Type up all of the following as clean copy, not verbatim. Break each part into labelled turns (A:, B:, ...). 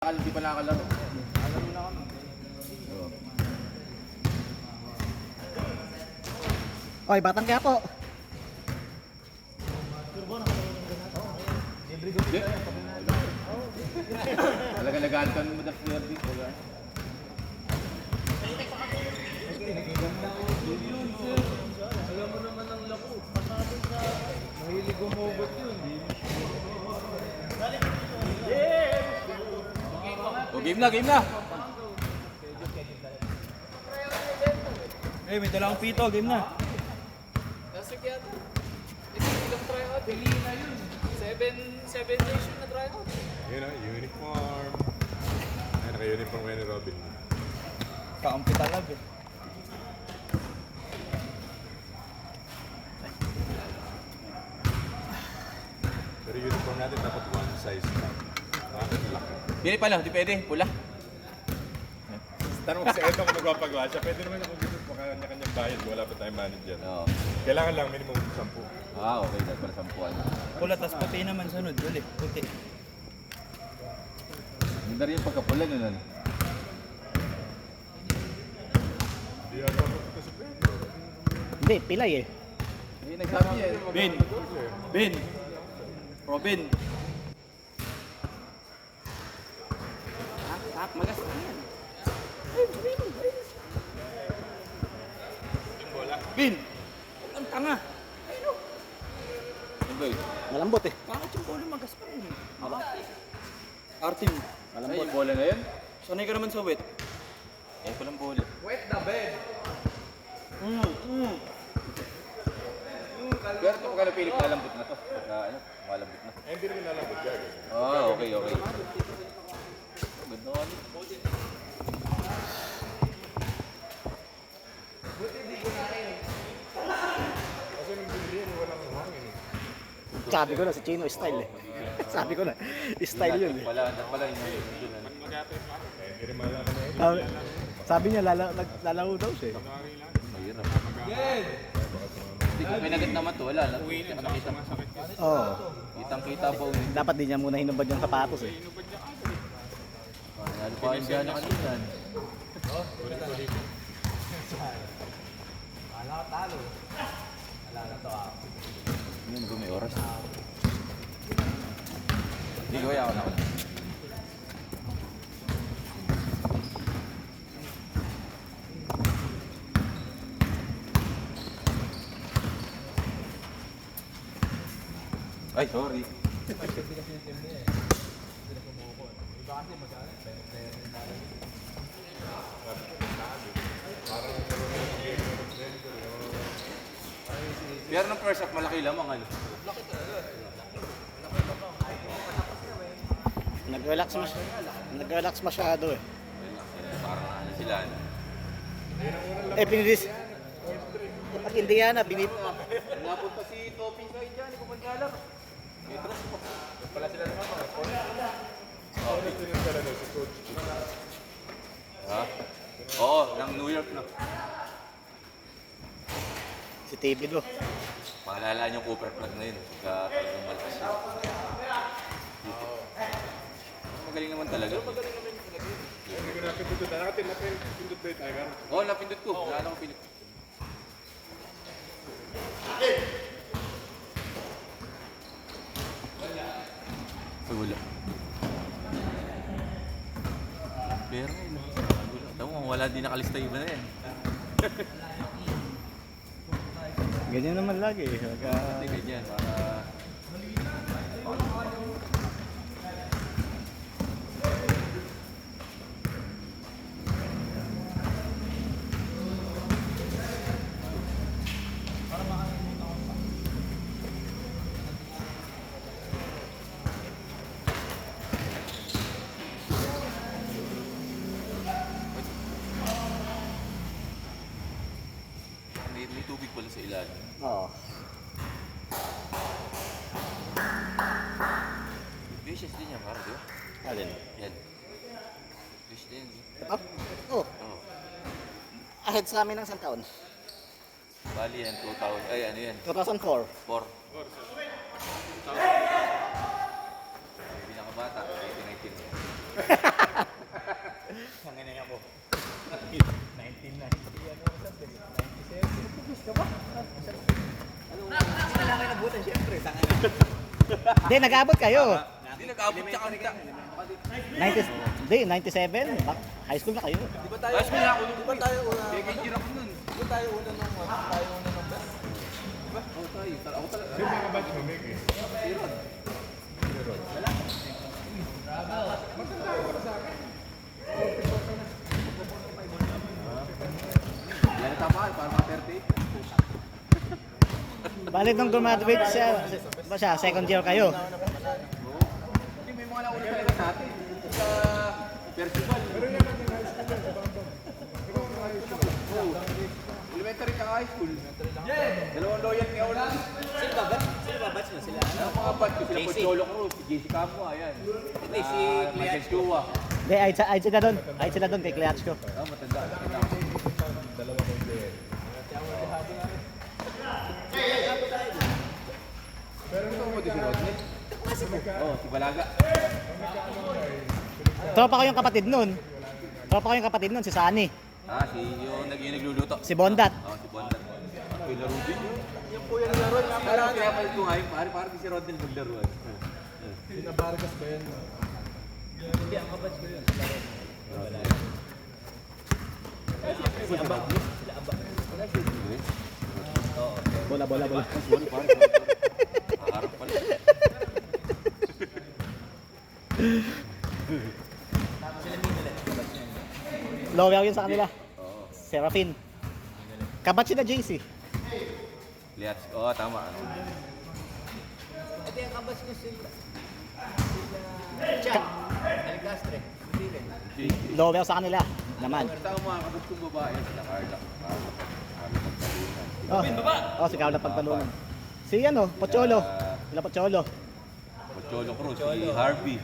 A: Hindi pa nakakalaro.
B: Alam mo na kami.
C: Oy, Batang Quiapo.
A: Talaga nag-aantan mo na player dito.
B: Alam mo naman ang lako. Pasado sa mahilig umugot yun.
A: O, game na, game na!
B: Eh, may dalang pito. Game na.
D: Nasik yata. Ito ilang tryout. Pili na yun. 7 days yun na tryout.
E: Yun o, uniform. Ay, naka-uniform kayo ni Robin.
B: Kaampi talaga eh.
E: Pero uniform natin dapat one size lang. Bakit laki?
A: Pili pa lang, di pwede. Pula.
E: Tanong ko sa Edo kung magpapagawa siya, pwede naman ako gusto pa kanya-kanyang bayad. Wala pa tayong manager.
A: Oo.
E: Kailangan lang minimum 10.
A: Okay. Dahil pala 10.
B: Pula, tas puti naman sunod. Ulit, puti.
A: Hindi rin yung pagkapula nun. Ano?
E: Hindi ata ako ito sa Pedro.
C: Hindi, pilay eh.
A: Hindi, nagsabi yan.
B: Ben! Ben! Robin!
C: Magas na yan.
B: Ben! Ang tanga!
A: Ano ba yun?
C: Malambot eh.
B: Bakit yung bola magas pa rin? Artim.
A: Ay, yung bola na yun?
B: Sanay ka naman sa wet.
A: Eh, palang bola. Pero ito pagka napili, malambot na to. Pagka, malambot na.
E: Eh, hindi naman nalambot yan.
A: Okay. Ganda ka.
E: Kasi nung bili yan, walang hangin eh.
C: Sabi ko na, si Chino style eh. Sabi ko na, style yun eh.
A: Pala yung yun.
E: Eh, hindi rin malaman na yun.
C: Sabi niya, lalaro daw siya eh.
A: Mahirap. May nagit naman to, wala. Nakita mo.
C: Oo.
A: Kitang-kita pa ulit.
C: Dapat di niya muna hinubad yung sapatos eh.
A: Ano pa yung dyan na kanina? Yun, kung may oras. Hindi ko kaya ako na. Ay, sorry. Pero ng first half, malaki lamang ano.
C: Nag-relax masyado eh.
A: Parang ano sila. Ano.
C: Eh, pinilis. Pag Indiana, binip.
A: Napunta si Topping sa dyan, hindi ko magkalam. Pala sila naman mga.
E: Ako gusto nyo talaga si Coach.
A: Ha? Oo, ng New York na.
C: Si TV do.
A: Pangalalaan yung Cooper plug na yun. Pagka talagang malakas siya. Magaling naman talaga.
E: Hindi ko napindot doon. Nakapindot ba yung timer?
A: Oo, napindot ko. Wala na akong pinit. Wala. Pero yun. Tama mo, wala din nakalista iba na yan.
C: Ganyan naman lagi eh.
A: Hindi ganyan. Para... may tubig pala sa ilalim.
C: Oo.
A: Vicious din yan, parang di ba?
C: Alin?
A: Yan. Vicious din.
C: Oh. Oh.
A: Oo.
C: Ahead sa amin ng isang taon.
A: Bali yan, 2000. Ay, ano yan?
C: 2004.
A: 4. Pinakabata, 2019.
C: Hindi, nag-abot kayo.
A: Hindi nag-abot sa kanila.
C: 90, hindi, 97. High school na kayo.
A: High school na ako. Di ba tayo una? Kaya hirap nun.
B: Di ba tayo una nung tayo una nung best?
A: Diba? Ako tayo. Ako talaga.
E: Sino mga batch mo, Mickey?
A: Yan ang tamaan. Para mga 30.
C: Balik nung graduate siya, second year kayo.
A: Hindi, may mga nauna talaga sa atin. Sa festival. Oo. Elementary ka high school. Dalawang loyal kaya wala.
B: Sino ba batch nyo? Sila
A: Ang mga bat ko, sila Pocholo Cruz, si JC Campo, ayan.
B: Hindi, si
A: Michael Chua.
C: Hindi, ayit sila doon. Ayit sila doon kay Cleachko.
A: Ah, matanda. Pero ito mo si Rodney? Oo, si Balaga.
C: Tropa ko yung kapatid nun. Si Sunny.
A: Ah, yung nagluluto.
C: Si Bondat.
A: Oo, si Bondan. Yung laro din yun. Yung po yung laro. Parang pinapalit ko ngayon, parang si Rodney maglaro.
B: Sina Vargas ba yan? Hindi, ang kabatch ko yun. Sila Abag.
C: Bola.
A: Sorry, parang. Harap pala.
C: Lower yun sa kanila.
A: Oo.
C: Serafin. Kabat sila JC.
A: Liats. Oo, tama.
B: Ito yung kabatch ko sila. Chan. Alcastre. Hindi rin.
C: Lower sa kanila naman.
A: Tama mga kabut kong babae, sila Carla.
C: Oh, si Carla Pagtalunan. Si ano, Pocholo. Sila Pocholo.
A: Pocholo Cruz, si Harvey.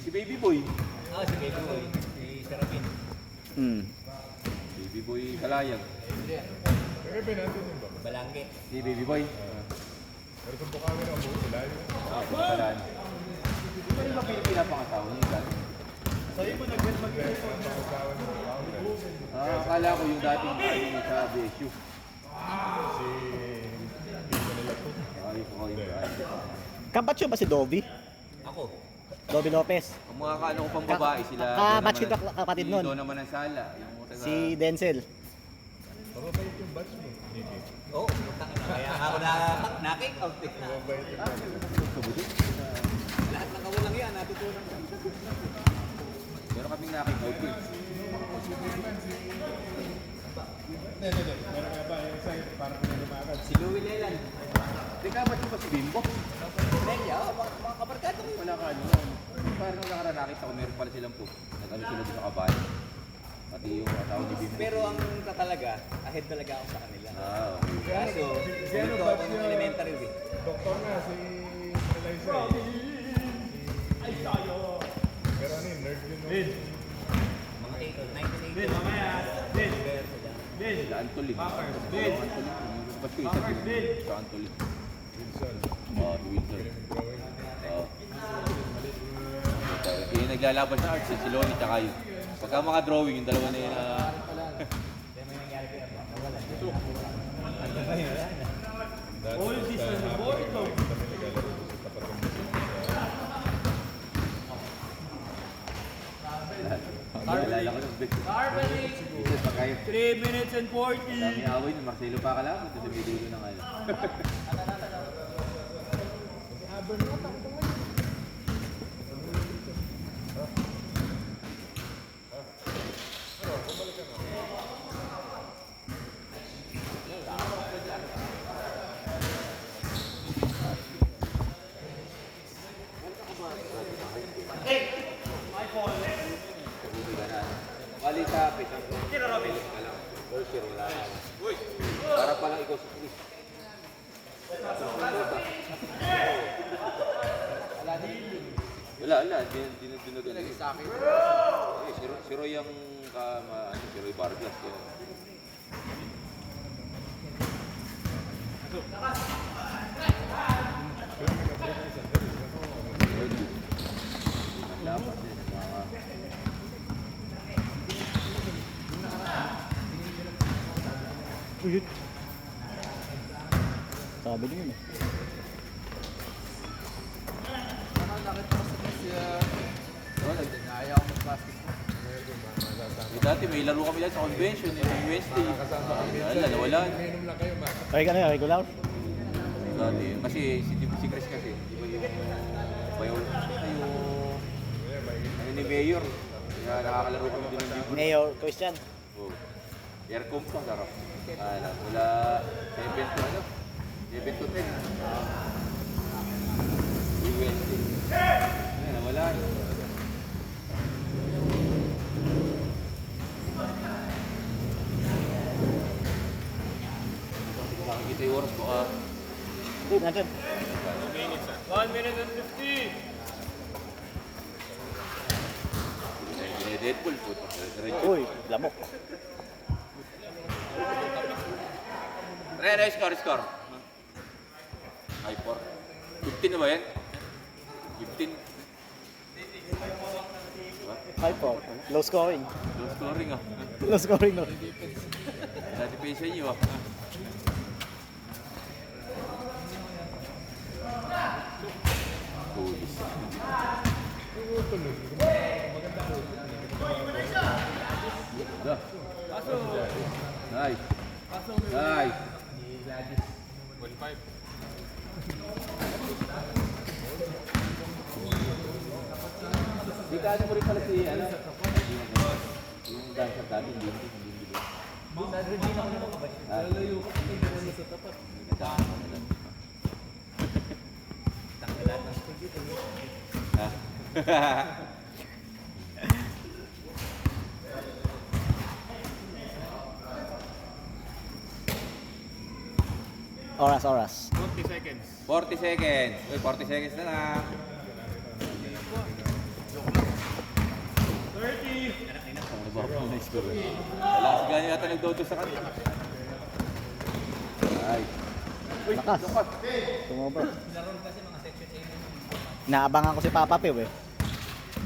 A: Si Baby Boy.
B: Ah, si Baby Boy. Si Serafin.
A: Baby Boy Kalayag.
B: Balangge.
A: Si Baby Boy.
E: Pero kung bukawin ang buo sila,
A: Ah, Pagkalan. Di ba rin ba Pilipina pang asawa niya dati? Akala ko yung dating niya sa BSU. Ay, ko yung
C: Kabatch ba si Dobby?
B: Ako.
C: Dobby Lopez.
A: Ang mga kaano ko pang babae sila.
C: Kabatch kita kapatid nun.
A: Ito naman ang sala. Yung taga-
C: Si Denzel.
E: mababait yung batch mo, Mickey.
B: Oo, kaya ako na-kick out eh. Lahat ng kawalang yan, natutunan ko.
A: Meron kaming nakikout eh.
E: Meron nga ba yung side para pinalumakad?
B: Si Louie Leland.
A: Teka, ba't yung ba si Bimbo?
B: Hindi, mga kabarkada ko.
A: Wala ka ano. Parang nung nakaraan nakita ko, meron pala silang po. Nag-ano sila doon sa kabayan. Pati yung asawa ni Bimbo.
B: Pero ang tatalaga, ahead talaga ako sa kanila.
A: Ah, okay.
B: Kaso, dito ako ng elementary eh.
E: Doktor na si Eliza. Ay, tayo! Pero ano yun, nerd yun.
B: Mga 1980.
A: Sila Antolin. Antolin. Ba't ko isa din? Sa Antolin.
E: Wilson.
A: Si Wilson.
E: Drawing.
A: Yung naglalaban sa arts, si Lonnie tsaka yun. Pagka mga drawing, yung dalawa na yun na...
E: All this on the board, ito. Kami naglalaro sa tapat ng
A: Nalala ko ng big. Isa pa kayo.
B: 3 minutes and 40.
A: Dami away ni Marcelo pa kalaban. Ito sa video ng ano. Bali sa apit. Kira Robin. Para palang ikaw si Chris. Wala. Dinugan. Si Roy ang si Roy Vargas. Yan. Laban din.
C: Sabi niyo yun eh.
A: Dati may laro kami lang sa convention, yung Wednesday. Wala, nawala.
E: Minum lang kayo, ma.
C: Okay ka na, regular?
A: Dati, kasi si Chris kasi, di ba yung bayaw, yung ni Mayor. Kaya nakakalaro kami din ng Bigo.
C: Mayor Christian.
A: Oh. Aircom pa, sarap. Wala 7 to ano? 7 to 10. Yung Wednesday. Ayun, nawala. Makikita yung oras ko
C: Uy, nandyan.
B: 1 minute and 50.
A: Deadpool po.
C: Uy, lamok.
A: Score. Ay, 4. 15 na ba yan? 15.
C: 5-4. Low scoring.
A: Low scoring ah.
C: Low scoring, no?
A: Nadipensya niyo ah. Tulis. Nice. Nice.
E: 1-5.
A: Di ka ano mo rin pala si ano? Yung dancer dati, hindi. Lalayo ka kasi hindi mo sa tapat. Tanggalat ng studio. Ha?
C: Oras.
E: 40 seconds.
A: 40 seconds. Uy, 40 seconds na lang.
E: 30.
A: Ano ba ako na score? Wala kasi ganyan yata nagdodo sa kanya. Ay. Uy,
C: Lakas.
A: lukat.
C: Tumobra. Naabangan ko si Papa Pio eh.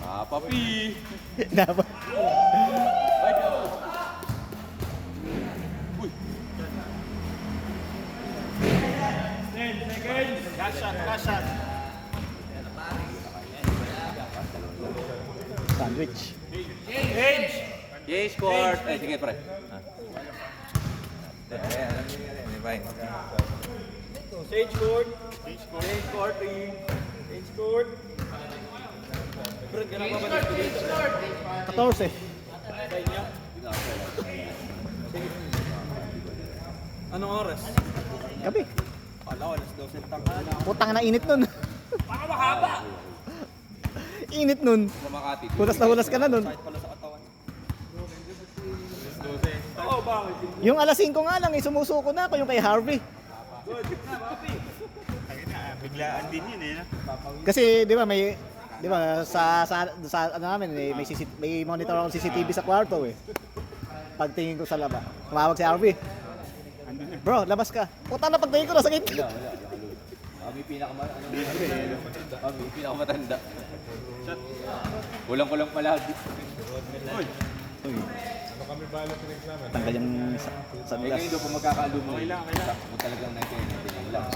A: Papi.
C: Naabang.
A: Ay, uy.
B: 10 seconds. Last shot.
C: Sandwich.
B: Age.
A: Yay, scored. Ay, sige, pre.
B: Stage court. Stage court. Brad, ganun ba ba dito?
C: 14.
B: Anong oras?
C: Gabi.
B: Kala ko, alas 12 tangkala.
C: Putang na init nun.
B: Baka mahaba.
C: Init nun.
A: Sa Makati.
C: Hulas na hulas ka na nun.
B: Kahit pala sa katawan. Oo, bakit?
C: Yung alas 5 nga lang, sumusuko na ako yung kay Harvey.
E: Biglaan din yun eh.
C: Kasi di ba sa ano namin may monitor ako CCTV sa kwarto eh. Pagtingin ko sa laba, tumawag si Harvey. Bro, labas ka. Puta na pagtingin ko nasa gate.
A: Wala. Kami pinakamatanda. Kulang-kulang palagi. Uy.
E: Ano kami balot ng examen?
C: Tanggal yung
A: Eh,
C: sunglass.
A: ngayon doon kung magkakalumo. Kung talagang 1999 lang.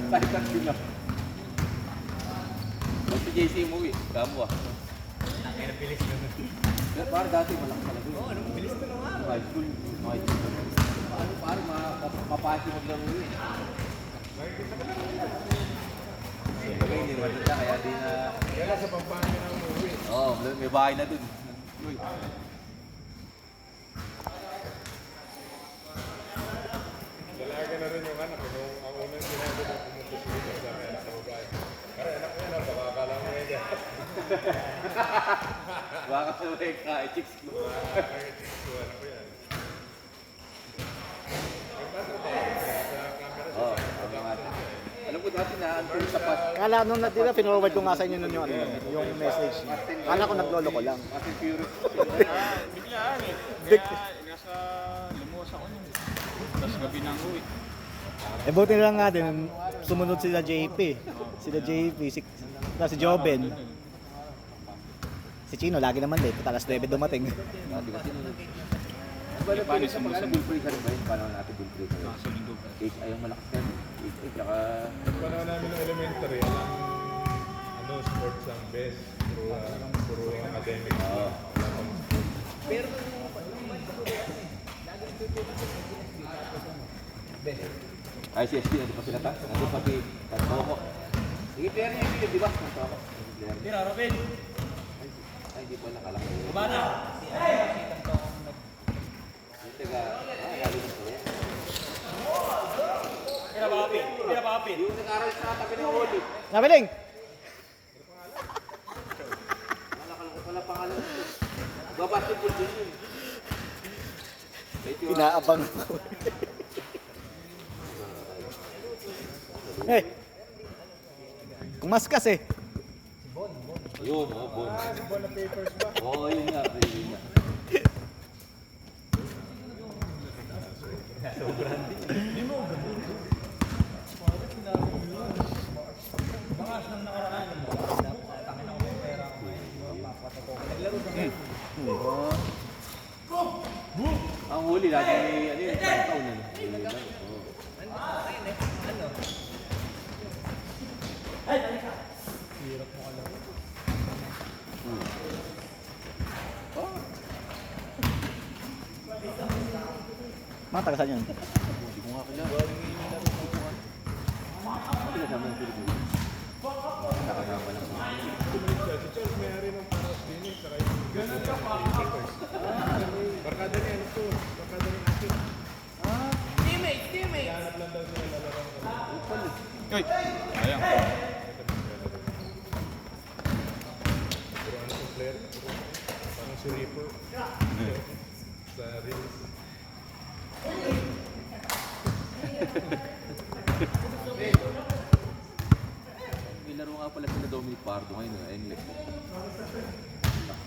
A: Kahit ang sila. Ba't si JC umuwi? Kamo ah. Bilis na. Pero parang dati malakas talaga. Oo, anong bilis na naman? High school. Ano parang mapapati maglaro yun. Bagay hindi naman nila kaya di na...
E: Kaya sa Pampanga na umuwi.
A: Oo, may bahay na dun. Uy.
E: Dalaga na rin yung anak ko. Nung ang unang sinabi na pumunta sa sa amin, anak ko babae. Kaya anak ko yan, baka akala mo yan dyan.
A: Baka sa may chicks ko.
E: Kaya chicks ko, anak ko yan.
A: Oo, alam ko dati na ang sa pas.
C: Kala nung pinoward ko nga sa inyo nun yung message. Kala ko naglolo ko lang.
A: Fast and Furious.
B: Biglaan eh. Kaya nasa lumuwas ako nun. Tapos gabi nang uwi.
C: Eh buti na lang nga din, sumunod sila JP. Sila JP, si Joben. Si Chino, lagi naman late. Alas 9 dumating.
A: Dati kasi nung... Paano sa mga bull breaker ba yun? Paano natin bull breaker? Ay, yung malakas yan. Tsaka...
E: Panahon namin ng elementary, ang sports ang best. Puro
A: ICSP, nandun pa sila ta? Nandun pati Tantoko. Sige, player niya yung di ba? Tantoko.
B: Tira, Robin.
A: Ay, hindi po nakalaki.
B: Kabana.
A: Yung taga, lalo na po yan.
B: Tira, Papin. Tira, Papin.
A: Yung nag-aral sa tabi ng Oli.
C: Nabiling!
A: Nakakalungkot pala pangalan. Babasketball din yun.
C: Inaabang ako. Hey! Kumaskas eh.
A: Yun, Bon.
E: Bon na papers ba?
A: Oo, yun nga. Yun nga. Ang huli lagi ano yun, taon na.
C: Mga taga saan yun?
A: Hindi ko nga kilala. Hindi kasama yung Pilipino. Nakasama lang.
E: Si Charles may-ari ng Paras din eh. Saka yung papers. Barkada niya, ano to? Barkada niya akin.
D: Teammate.
E: Hanap lang daw sila lalaro.
F: Uy! Sayang.
E: Pero ano yung player? Parang si Reaper. Sa Reels.
A: May laro nga pala sila Dominic Pardo ngayon, English.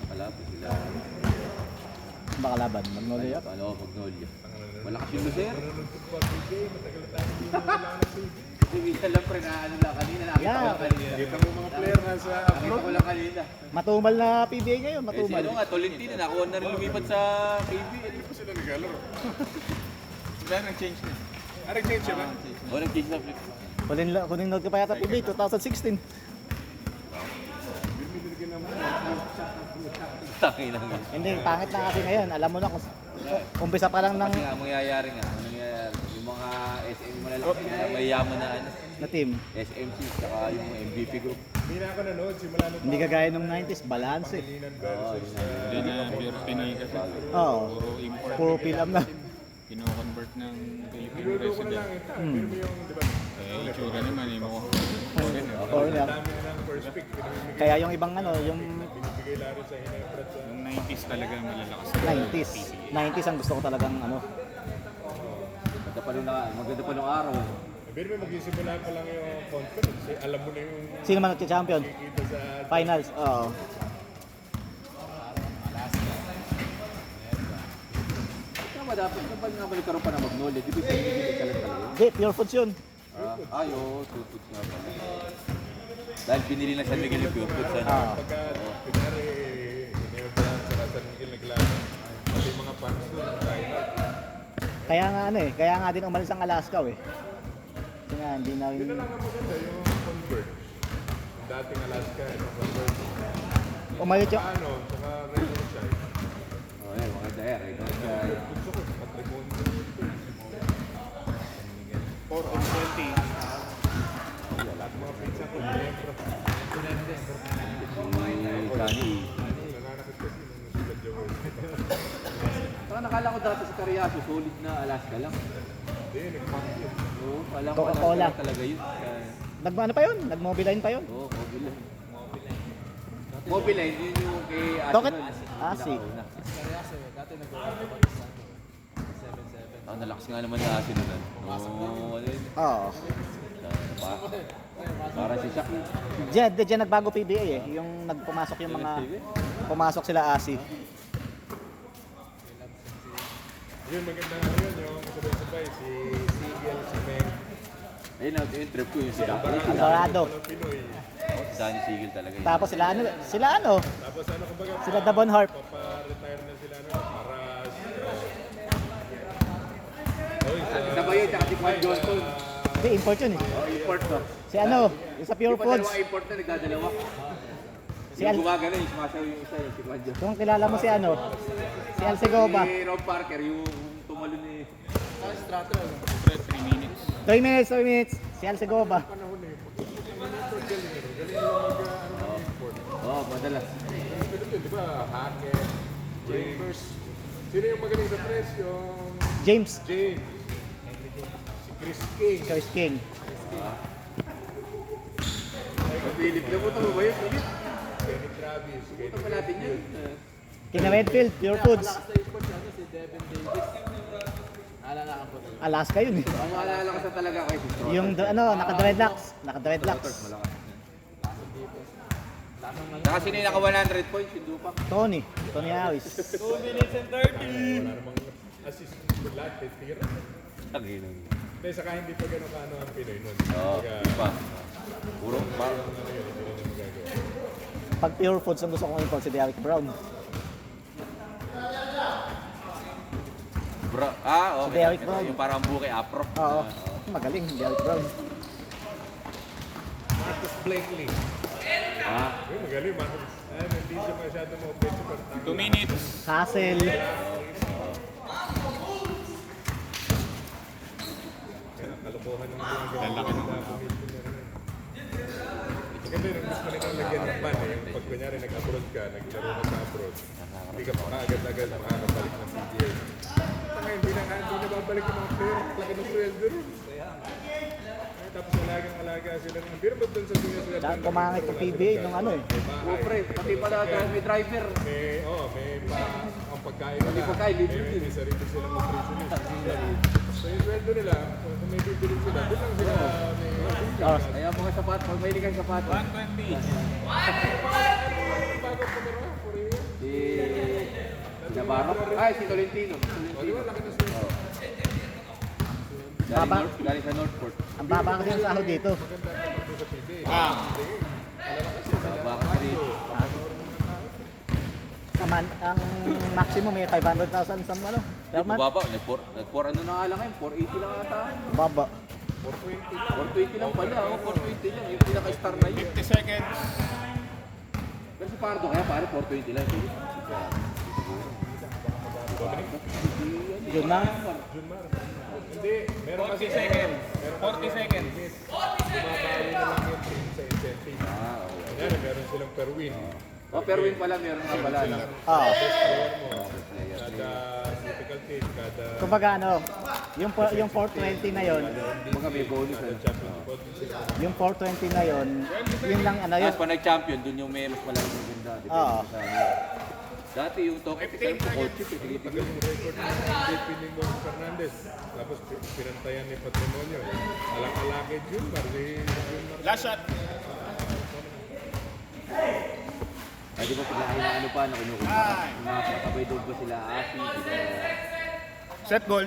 A: Nakalapit sila.
C: Makalaban, Magnolia.
A: Ano, Magnolia. Malakas yung Lucer.
E: Naluluntok pa PJ. Matagal na tayo hindi kailangan ng PJ.
A: Hindi minsan lang pre na ano lang kanina. Nakita ko lang kanina.
E: Kita mo mga player nga sa
A: Nakita ko lang kanina.
C: Matumal na PBA ngayon,
A: Eh, si
C: matumal.
A: ano nga, Tolentino, nakuha na rin lumipat sa PBA.
E: Hindi pa sila naglalaro.
F: Dahil nag-change na.
E: Nag-change siya ba?
A: O, nag-change na flip.
C: Kuning note ka pa yata PBA, 2016.
E: Binibigyan naman.
A: Tangin lang yun.
C: Hindi, pangit na kasi ngayon. Alam mo na kung umpisa pa lang ng
A: Kasi nga, ang mangyayari nga, ang nangyayari, yung mga SM malalaki na mayayaman na ano,
C: na team.
A: SMC, saka yung MVP group.
E: Hindi na ako nanood. Simula nung
C: Hindi kagaya nung 90s, balance eh.
E: Pangilinan
A: Oo,
E: versus
A: yun na.
F: Hindi na pure Pinoy kasi.
C: Oo,
F: Puro import.
C: puro film na.
F: Kino-convert ng Philippine
E: niluluto ko na lang
F: resident.
E: ito. Pero mo yung, di ba?
F: Eh, itsura naman eh. Mukhang foreign eh.
C: Foreigner.
E: Dami na ng first pick. Pinamimigay.
C: Kaya yung ibang ano, yung
E: Binibigay laro sa Hinebrat sa...
F: Yung 90s talaga malalakas.
C: 90s. 90s ang gusto ko talagang ano.
A: Maganda pa nung araw.
E: Pero may magsisimula pa lang yung conference. Eh, alam mo na yung
C: Sino man nagka-champion?
E: kita sa...
C: Finals, oo.
A: Tama dapat, kapag nga nagkaroon pa ng Magnolia, di ba sa hindi ka lang talaga?
C: Hindi, pure foods yun.
A: Ay, oo, tututs nga pala. Dahil pinili na San Miguel yung pure foods, ano?
C: Ah.
E: Pagka, pinari, Hinebrat sa San Miguel naglaro. Pati mga fans doon, tayo.
C: Kaya nga ano eh, kaya nga din umalis ang Alaska eh. Kasi nga, hindi na
E: Yun na lang ang maganda, yung convert. Yung dating Alaska, yung convert.
C: umalit yung,
E: Ano, saka Raymond Chai.
A: Oo, yun, maganda yan. Right?
E: Gusto ko, patrimonya.
F: 4 on 20.
E: Lahat ng mga pizza ko, miyembro.
A: Si Johnny.
E: Nananakit kasi nung sila Joel.
A: Saka nakala ko dati sa Cariaso, solid na Alaska lang.
E: Hindi, nag-pack yun.
A: Oo, kala ko
C: Coca-Cola.
A: Alaska lang talaga yun.
C: ano pa yun? Nag-mobiline pa yun?
A: Oo, Mobiline. Mobiline, yun yung kay
C: Bakit?
A: Arsenal.
C: Ah, si.
A: Pinakauna.
D: Seryoso eh. Dati nag-work ako sa 7-7.
A: Ah, nalakas nga naman na Arsenal. Oo, ano yun.
C: Oo.
A: Pa- Parang si Shaq.
C: Diyan nagbago PBA eh. Yung nagpumasok yung mga, pumasok sila ASI.
E: Yun, maganda nga yun, yung sabay-sabay, si Sigel, si Meng,
A: Ayun, yung trip ko yung si Danny.
C: Alvarado.
E: ng Pinoy.
A: Danny Sigel talaga yun.
C: Tapos sila ano,
E: Tapos ano, kumbaga,
C: sila Davon Harp.
E: papa-retire na sila, ano, Maras. Oy,
A: Sabay yun, tsaka si Juan Johnson.
C: Hindi, import yun eh.
A: Oh, import to.
C: Si ano, yung sa Pure
A: Di ba
C: Foods.
A: dalawa import na, nagdadalawa?
C: Si
A: Yung
C: Al,
A: gumagano, yung sumasaw yung isa, yung si Juan Johnson.
C: kung kilala mo si ano, si Al Segoba.
A: Si Rob Parker, yung tumalo ni...
F: Fred, 3 minutes.
C: 3 minutes, 3 minutes. Si Al Segovia.
E: Panahon eh. Import galing ano. Galing nila mag import.
A: Oo, madalas.
E: Philippines, di ba? Hackett, Chambers. Sino yung magaling sa press? Yung
C: James.
E: James. Si Chris King.
C: Chris King.
A: Philip, nabuto mo ba yun? Philip?
E: Kenny Travis.
A: Ito pa natin yun.
C: Kina Redfield, Pure Foods.
D: Sa import natin si Devin Davis. Naalala ko talaga.
C: Alaska yun eh.
A: Ang maalala ko sa talaga kay si Trotter.
C: Yung ano, naka-dreadlocks. Naka-dreadlocks.
A: Malakas. Saka sino yung naka 100 points? Yung Dupak.
C: Tony Harris.
D: 2 minutes and 30.
E: Wala namang assist with lahat. Tira.
A: Tangina.
E: Hindi, saka hindi pa gano'n kaano ang Pinoy nun.
A: Oo,
E: Kumbaga,
A: iba. Puro, parang
E: ano yun, hindi na magagawa.
C: Pag Pure Foods ang gusto kong import si Derek Brown.
A: bro.
C: Si
A: Okay.
C: Derek
A: Ito,
C: Brown.
A: yung parang buki afro.
C: Oo. Magaling, Derek Brown.
E: Marcus Blakely. Uy, magaling, Marcus. Hindi siya masyado ma-offensive.
F: 2 minutes.
C: Hassel.
E: Kalukuhan ng mga
F: Lalaki ng
E: Maganda yung gusto nila lagyan ng ban eh. Yung pag kunyari nag-abroad ka, naglaro ka sa abroad, hindi ka pa agad-agad makakabalik ng PGA. Saka hindi na babalik yung mga player, laki ng sweldo rin. Tapos alagang-alaga sila. Ang biro ba doon sa dunya sila?
C: Tsaka kumangit ng PBA nung ano eh.
A: Oh, pre, pati pala may driver.
E: May ang pagkain nila.
A: May pagkain, libre din.
E: May sarili silang nutritionist. So yung sweldo nila, kung may bibili sila, doon lang sila may...
A: Kaya mga sapat, pag may ligang sapat.
F: 120.
E: Bagong pagkara, puri yun.
A: Si Navarro. Ay, si Tolentino.
E: O di ba, laki ng sweldo.
A: Galing sa Northport.
C: Ang baba kasi yung sahod dito.
E: Maganda ka pag sa PBA.
A: Baka kasi
C: Ang maximum may 500,000 sa ano. Per month.
A: baba. Nag-4 ano na nga lang ngayon. 480 lang ata.
C: Baba.
A: 420 lang pala. 420 lang. Yung pinaka-star na yun.
F: 50 seconds.
A: Pero si Pardo kaya pare 420 lang.
C: Yun na.
E: Hindi, meron
F: 40
E: kasi
F: seconds. 40 seconds.
E: bumabawi na lang yung team sa incentive.
A: Okay.
E: Kanyari, meron silang per win.
A: Pero win pala meron nga pala. No?
C: Oo.
E: Player mo, kada critical team, kada
C: Kumbaga ano, yung 420 na yon,
A: Mga may bonus.
E: championship.
C: yung 420 na yon, yun lang ano yun.
A: Tapos pa nag-champion, dun yung may mas malaking maganda.
C: Oo.
A: Depende sa ano. Dati yung talk sa coach chip,
E: Tagal yung record ng MVP ni Mon Fernandez. Tapos pinantayan ni Patrimonio. Alak-alakid yun, Marzi.
F: Last shot.
A: Ay, di ba paglain na ano pa, na kinukuha. Mga kakabay doon ba sila Asi?
F: Set goal.